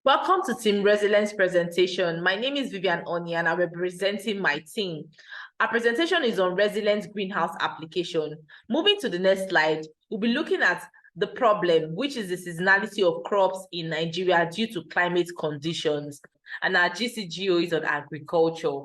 Welcome to Team Resilience presentation. My name is Vivian Oni and I'm representing my team. Our presentation is on resilient greenhouse application. Moving to the next slide, we'll be looking at the problem, which is the seasonality of crops in Nigeria due to climate conditions. And our GCGO is on agriculture.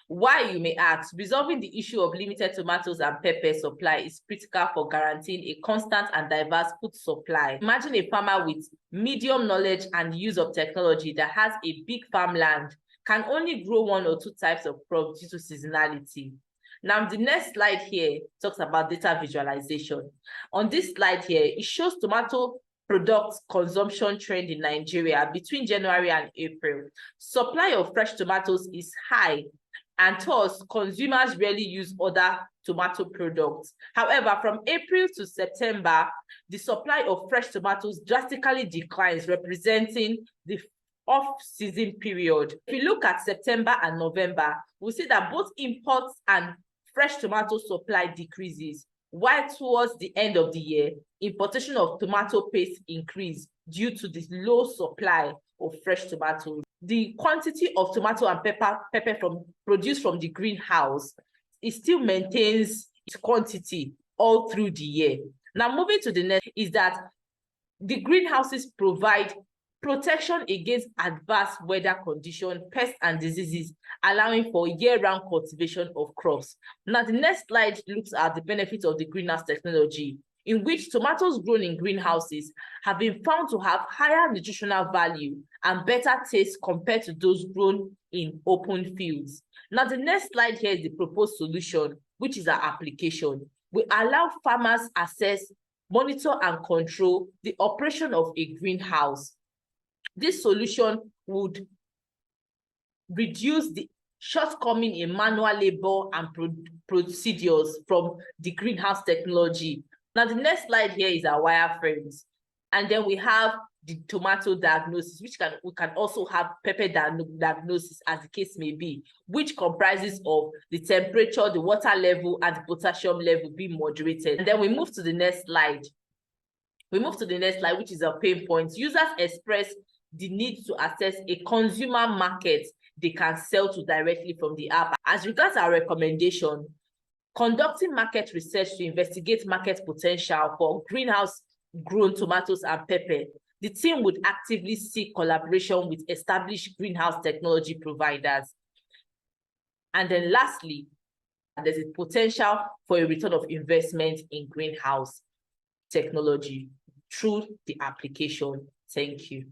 Why, you may ask? Resolving the issue of limited tomatoes and pepper supply is critical for guaranteeing a constant and diverse food supply. Imagine a farmer with medium knowledge and use of technology that has a big farmland can only grow one or two types of crops due to seasonality. Now, the next slide here talks about data visualization. On this slide here, it shows tomato product consumption trend in Nigeria between January and April. Supply of fresh tomatoes is high, and thus consumers rarely use other tomato products. However, from April to September, the supply of fresh tomatoes drastically declines, representing the off-season period. If we look at September and November, we'll see that both imports and fresh tomato supply decreases, while towards the end of the year, importation of tomato paste increase due to the low supply of fresh tomatoes. The quantity of tomato and pepper produced from the greenhouse, it still maintains its quantity all through the year. Now, moving to the next is that the greenhouses provide protection against adverse weather conditions, pests, and diseases, allowing for year-round cultivation of crops. Now, the next slide looks at the benefits of the greenhouse technology, in which tomatoes grown in greenhouses have been found to have higher nutritional value and better taste compared to those grown in open fields. Now, the next slide here is the proposed solution, which is our application. We allow farmers access, monitor, and control the operation of a greenhouse. This solution would reduce the shortcoming in manual labor and procedures from the greenhouse technology. Now, the next slide here is our wireframes. And then we have the tomato diagnosis, which we can also have pepper diagnosis, as the case may be, which comprises of the temperature, the water level, and the potassium level being moderated. And then we move to the next slide. Which is a pain point. Users express the need to access a consumer market they can sell to directly from the app. As regards our recommendation, conducting market research to investigate market potential for greenhouse-grown tomatoes and pepper, the team would actively seek collaboration with established greenhouse technology providers. And then lastly, there's a potential for a return of investment in greenhouse technology through the application. Thank you.